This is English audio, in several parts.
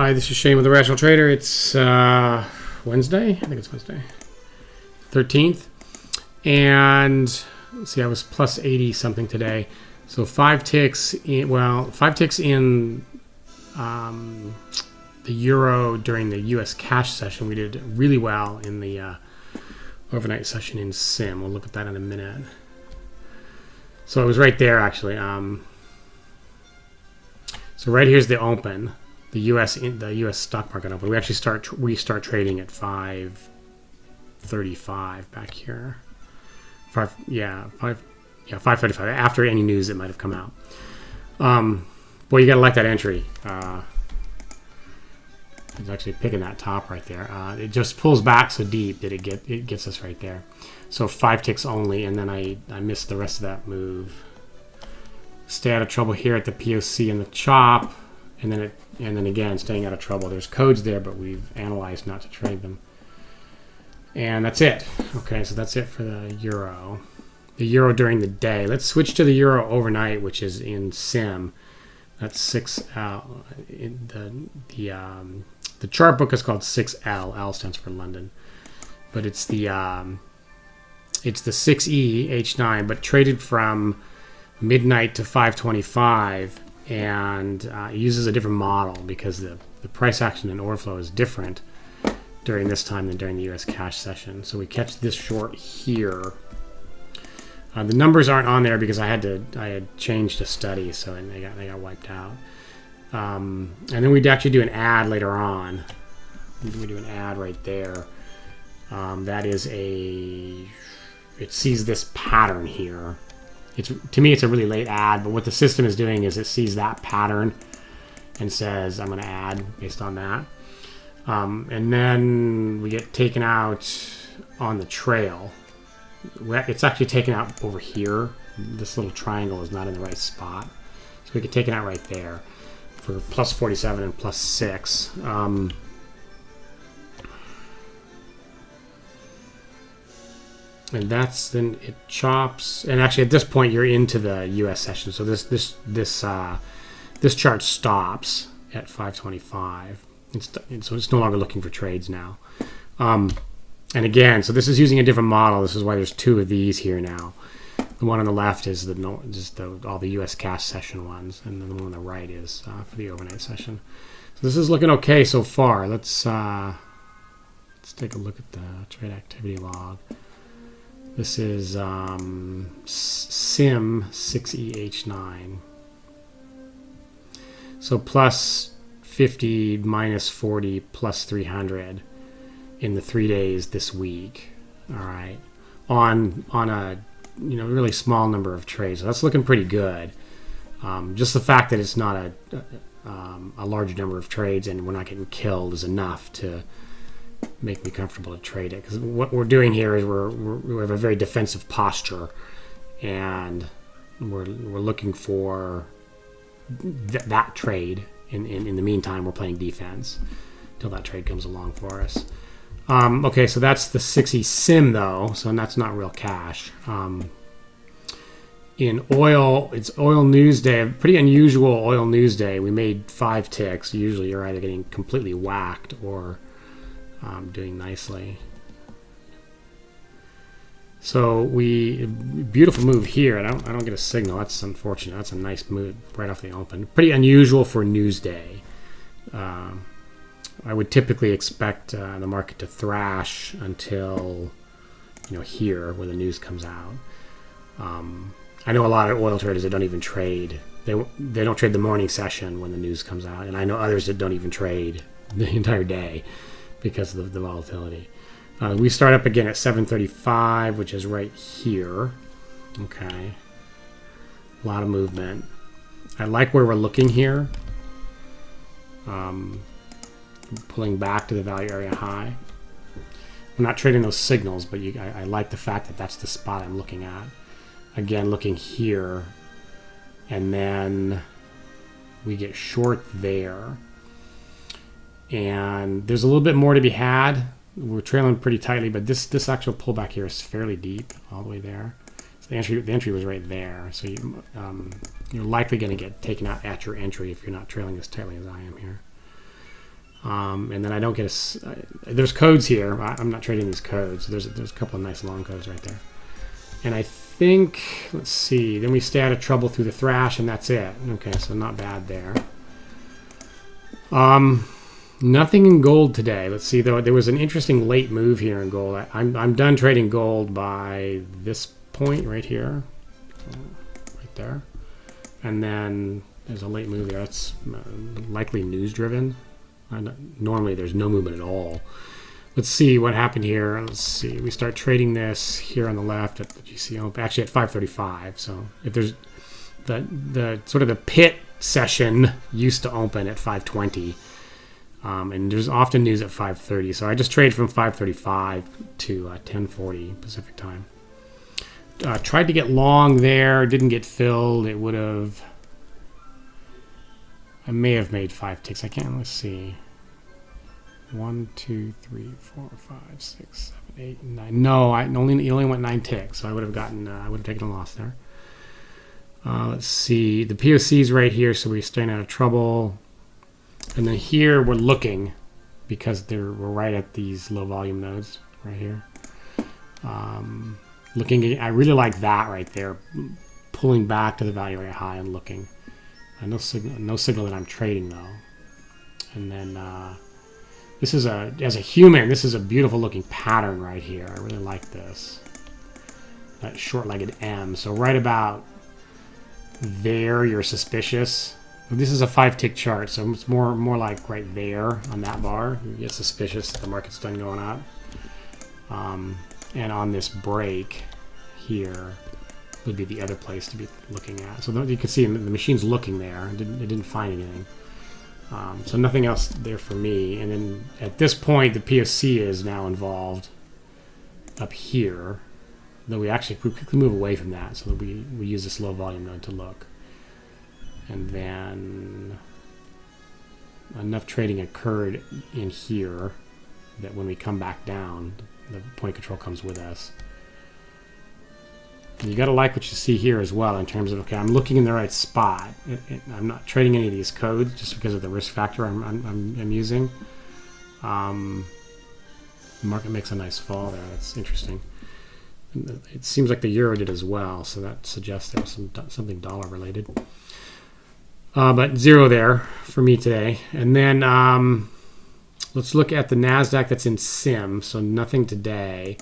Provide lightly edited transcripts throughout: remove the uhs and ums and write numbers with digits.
Hi, this is Shane with The Rational Trader. It's Wednesday. I think it's Wednesday, 13th. And let's see, I was plus 80 something today. So 5 ticks in, well, 5 ticks in the euro during the US cash session. We did really well in the overnight session in Sim. We'll look at that in a minute. So it was right there actually. So right here's the open. The U.S. stock market open. We actually start trading at 5:35 back here. 5:35 after any news that might have come out. Boy, you got to like that entry. It's actually picking that top right there. It just pulls back so deep that it gets us right there. So 5 ticks only, and then I missed the rest of that move. Stay out of trouble here at the POC and the chop, and then again staying out of trouble. There's codes there, but we've analyzed not to trade them. And that's it. Okay, so that's it for the euro. The euro during the day. Let's switch to the euro overnight, which is in Sim. That's 6L. The chart book is called 6L. L stands for London, but it's the 6E H9, but traded from midnight to 5:25, and it uses a different model because the price action and order flow is different during this time than during the US cash session. So we catch this short here. The numbers aren't on there because I had changed a study, so they got wiped out. And then we'd actually do an ad later on. We do an ad right there. That is it sees this pattern here. To me, it's a really late ad, but what the system is doing is it sees that pattern and says, I'm going to add based on that. And then we get taken out on the trail. It's actually taken out over here. This little triangle is not in the right spot. So we get taken out right there for plus 47 and plus 6. And that's then it chops, and actually at this point you're into the U.S. session. So this chart stops at 5:25. So it's no longer looking for trades now. And again, so this is using a different model. This is why there's 2 of these here now. The one on the left is all the U.S. cash session ones, and then the one on the right is for the overnight session. So this is looking okay so far. Let's take a look at the trade activity log. This is Sim 6EH9. So plus 50, minus 40, plus 300 in the 3 days this week. All right, on a really small number of trades. So that's looking pretty good. Just the fact that it's not a large number of trades and we're not getting killed is enough to make me comfortable to trade it, because what we're doing here is we have a very defensive posture, and we're looking for that trade. In the meantime, we're playing defense until that trade comes along for us. Okay, so that's the 6E Sim though, so that's not real cash. In oil, it's oil news day, a pretty unusual oil news day. We made 5 ticks. Usually you're either getting completely whacked or doing nicely. So beautiful move here. I don't get a signal. That's unfortunate. That's a nice move right off the open. Pretty unusual for news day. I would typically expect the market to thrash until here where the news comes out. I know a lot of oil traders that don't even trade. They don't trade the morning session when the news comes out, and I know others that don't even trade the entire day because of the volatility. We start up again at 7:35, which is right here. Okay, a lot of movement. I like where we're looking here. Pulling back to the value area high. I'm not trading those signals, but I like the fact that that's the spot I'm looking at. Again, looking here, and then we get short there. And there's a little bit more to be had. We're trailing pretty tightly, but this actual pullback here is fairly deep, all the way there. So the entry was right there. So you're likely going to get taken out at your entry if you're not trailing as tightly as I am here. And then I don't get there's codes here. I'm not trading these codes. There's a couple of nice long codes right there. And I think, let's see, then we stay out of trouble through the thrash, and that's it. Okay, so not bad there. Nothing in gold today. Let's see, though. There was an interesting late move here in gold. I'm done trading gold by this point right here. Right there. And then there's a late move there. That's likely news-driven. Normally, there's no movement at all. Let's see what happened here. Let's see. We start trading this here on the left at the GC open, actually at 535. So if there's the sort of the pit session used to open at 520, and there's often news at 530. So I just trade from 535 to 1040 Pacific time. Tried to get long there, didn't get filled. It would have. I may have made 5 ticks. I can't. Let's see. 1, 2, 3, 4, 5, 6, 7, 8, 9. No, it only went 9 ticks, so I would have gotten. I would have taken a loss there. Let's see. The POC's right here, so we're staying out of trouble. And then here we're looking because we're right at these low volume nodes right here. Looking. I really like that right there, pulling back to the value area high and looking. No signal that I'm trading though. And then. This is as a human, this is a beautiful looking pattern right here. I really like this. That short-legged M. So right about there, you're suspicious. This is a 5-tick chart, so it's more like right there on that bar. You get suspicious that the market's done going up. And on this break here would be the other place to be looking at. So you can see the machine's looking there. It didn't find anything. So nothing else there for me. And then at this point, the POC is now involved up here. Though we quickly move away from that so that we use this low volume node to look. And then enough trading occurred in here that when we come back down, the point of control comes with us. And you got to like what you see here as well in terms of, okay, I'm looking in the right spot. I'm not trading any of these codes just because of the risk factor I'm using. The market makes a nice fall there. That's interesting. It seems like the euro did as well, so that suggests there's something dollar related. But zero there for me today. And then let's look at the Nasdaq that's in SIM, so nothing today.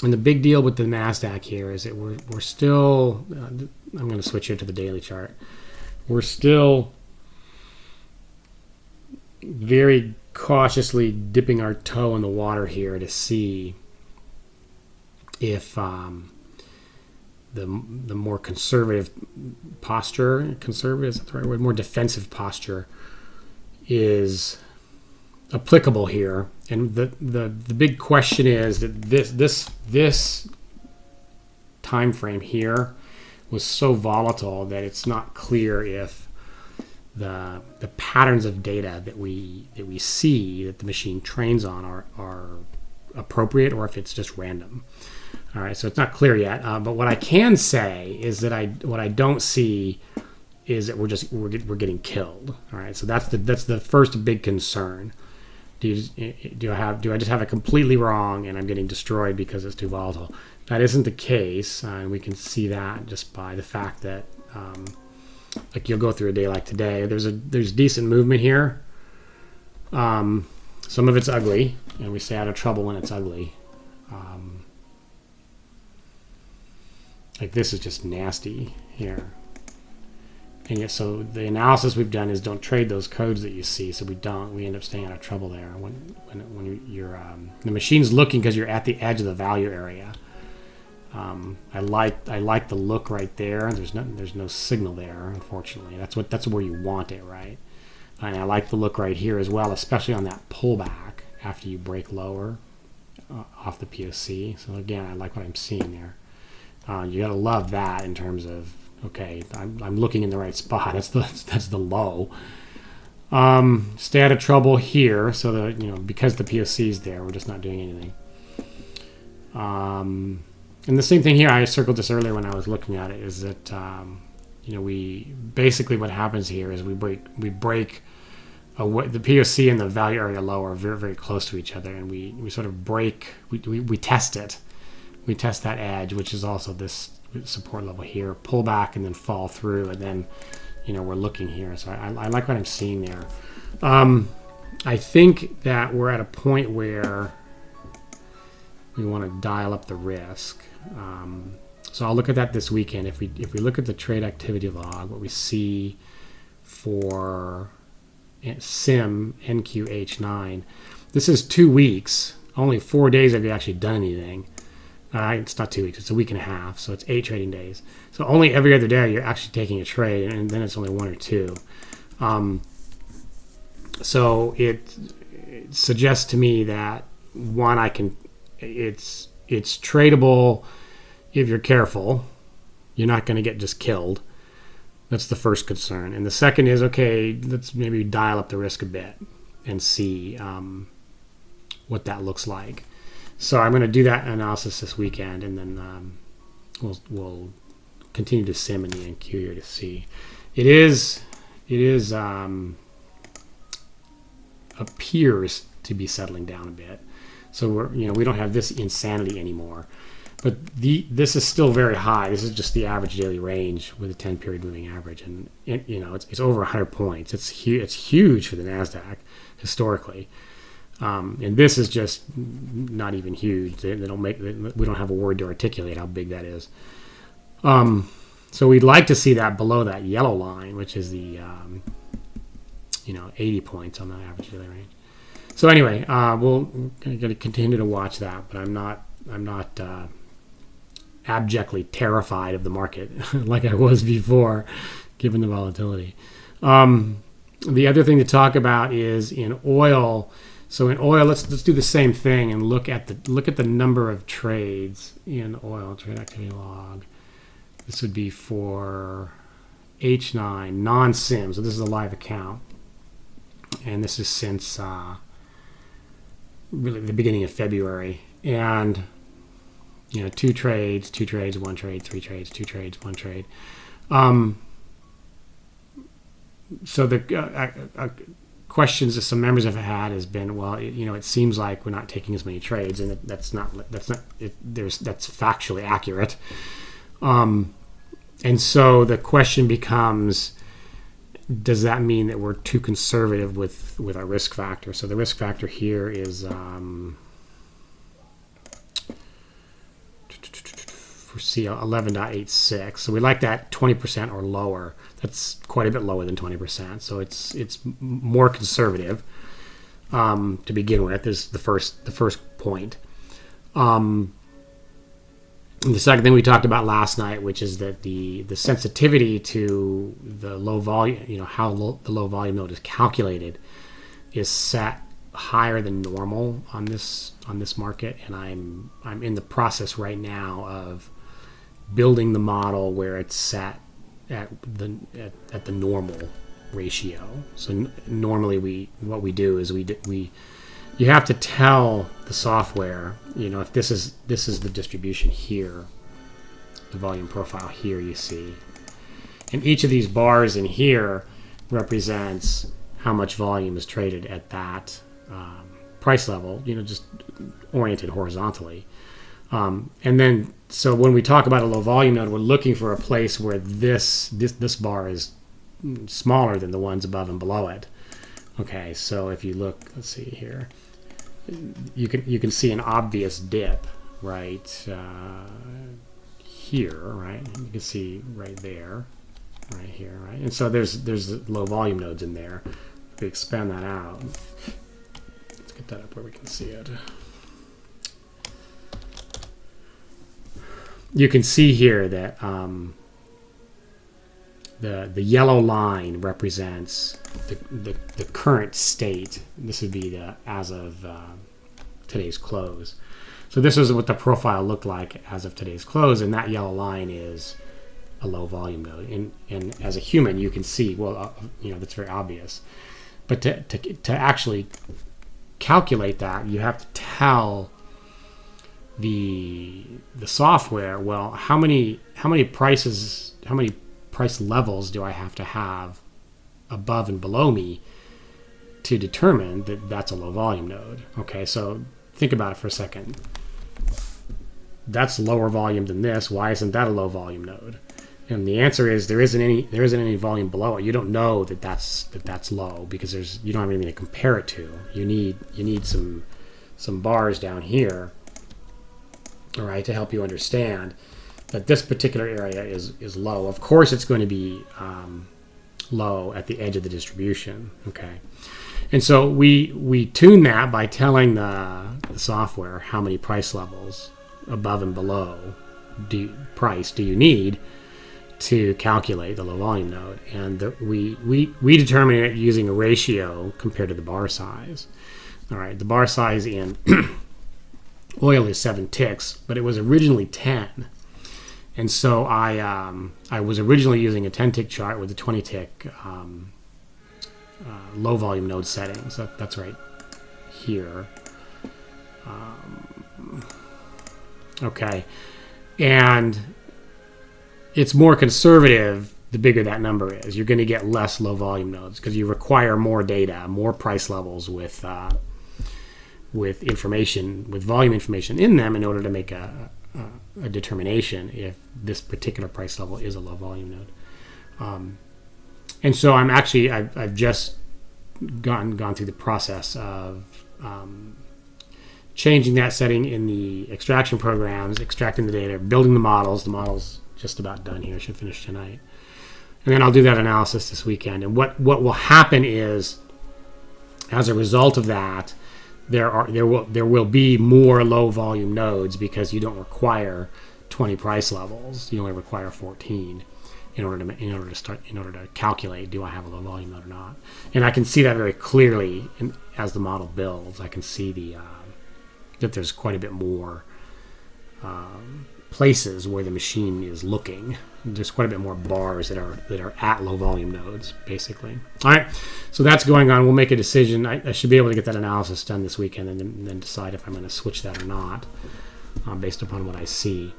And the big deal with the Nasdaq here is that we're still. I'm going to switch here to the daily chart. We're still very cautiously dipping our toe in the water here to see if the more conservative posture, conservative is that the right word? More defensive posture is applicable here. And the big question is that this time frame here was so volatile that it's not clear if the patterns of data that we see that the machine trains on are appropriate or if it's just random. All right, so it's not clear yet. But what I can say is that what I don't see is that we're getting killed. All right, so that's the first big concern. Do I just have it completely wrong and I'm getting destroyed because it's too volatile? That isn't the case, and we can see that just by the fact that, like you'll go through a day like today. There's decent movement here. Some of it's ugly, and we stay out of trouble when it's ugly. Like this is just nasty here. And yet, so the analysis we've done is don't trade those codes that you see. So we end up staying out of trouble there when you're the machine's looking because you're at the edge of the value area. I like the look right there. There's no signal there, unfortunately. That's where you want it, right? And I like the look right here as well, especially on that pullback after you break lower off the POC. So again, I like what I'm seeing there. You gotta love that in terms of, okay, I'm looking in the right spot. That's the low. Stay out of trouble here, so that because the POC is there, we're just not doing anything. And the same thing here. I circled this earlier when I was looking at it. Is that we basically what happens here is we break the POC and the value area low are very, very close to each other, and we sort of break, we test it. We test that edge, which is also this support level here, pull back and then fall through, and then, we're looking here. So I like what I'm seeing there. I think that we're at a point where we want to dial up the risk. So I'll look at that this weekend. If we look at the trade activity log, what we see for SIM NQH9, this is 2 weeks. Only 4 days have you actually done anything. It's not 2 weeks, it's a week and a half, so it's 8 trading days. So only every other day you're actually taking a trade, and then it's only 1 or 2. So it suggests to me that, one, it's tradable if you're careful. You're not going to get just killed. That's the first concern. And the second is, okay, let's maybe dial up the risk a bit and see what that looks like. So I'm going to do that analysis this weekend, and then we'll continue to sim in the NQ here to see. It appears to be settling down a bit. So we don't have this insanity anymore. But this is still very high. This is just the average daily range with a 10-period moving average, and it's over 100 points. It's huge for the Nasdaq historically, and this is just not even huge. We don't have a word to articulate how big that is. So we'd like to see that below that yellow line, which is the 80 points on the average daily range. So anyway, we're going to continue to watch that, but I'm not abjectly terrified of the market like I was before, given the volatility. The other thing to talk about is in oil. So in oil, let's do the same thing and look at the number of trades in oil, trade activity log. This would be for H9 non-SIM. So this is a live account, and this is since really the beginning of February. And 2 trades, 2 trades, 1 trade, 3 trades, 2 trades, 1 trade. So the questions that some members have had has been, well, it seems like we're not taking as many trades, and that's factually accurate. And so the question becomes, does that mean that we're too conservative with our risk factor? So the risk factor here is for C 11.86. So we like that 20% or lower. That's quite a bit lower than 20%. So it's more conservative to begin with. Is the first point. And the second thing we talked about last night, which is that the sensitivity to the low volume, the low volume node is calculated, is set higher than normal on this market, and I'm in the process right now of building the model where it's set at the normal ratio. So normally what we do is you have to tell the software, if this is the distribution here, the volume profile here you see, and each of these bars in here represents how much volume is traded at that price level, just oriented horizontally. And then, so when we talk about a low volume node, we're looking for a place where this bar is smaller than the ones above and below it. Okay, so if you look, let's see here, you can see an obvious dip right here, right? You can see right there, right here, right? And so there's low volume nodes in there. If we expand that out, let's get that up where we can see it. You can see here that the yellow line represents the current state. This would be the as of today's close. So this is what the profile looked like as of today's close, and that yellow line is a low volume node. And as a human, you can see, well, that's very obvious. But to actually calculate that, you have to tell the software, well, how many price levels do I have to have above and below me to determine that that's a low volume node. Okay, so think about it for a second. That's lower volume than this. Why isn't that a low volume node? And the answer is there isn't any volume below it. You don't know that that's low because you don't have anything to compare it to. You need some bars down here, all right, to help you understand that this particular area is low. Of course, it's going to be low at the edge of the distribution. Okay, and so we tune that by telling the software how many price levels above and below do you need to calculate the low volume node, and we determine it using a ratio compared to the bar size. All right, the bar size in oil is 7 ticks, but it was originally 10, and so I was originally using a 10 tick chart with a 20 tick low volume node setting. So that's right here. Okay, and it's more conservative the bigger that number is. You're going to get less low volume nodes because you require more data, more price levels with information, with volume information in them in order to make a determination if this particular price level is a low volume node. And so I've just gone through the process of changing that setting in the extraction programs, extracting the data, building the models. The model's just about done here. Should finish tonight. And then I'll do that analysis this weekend. And what will happen is, as a result of that, there will be more low volume nodes because you don't require 20 price levels. You only require 14 in order to calculate, do I have a low volume node or not? And I can see that very clearly as the model builds. I can see that there's quite a bit more places where the machine is looking. There's quite a bit more bars that are at low volume nodes, basically. All right, so that's going on. We'll make a decision. I should be able to get that analysis done this weekend and then decide if I'm going to switch that or not, based upon what I see.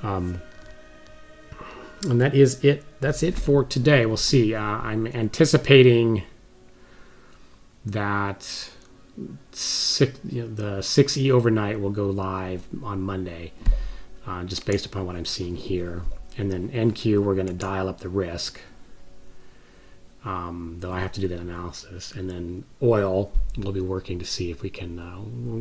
And that is it. That's it for today. We'll see. I'm anticipating that the 6E overnight will go live on Monday, just based upon what I'm seeing here. And then NQ, we're going to dial up the risk, though I have to do that analysis. And then oil, we'll be working to see if we can,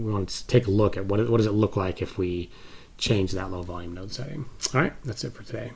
we want to take a look at what does it look like if we change that low volume node setting. All right, that's it for today.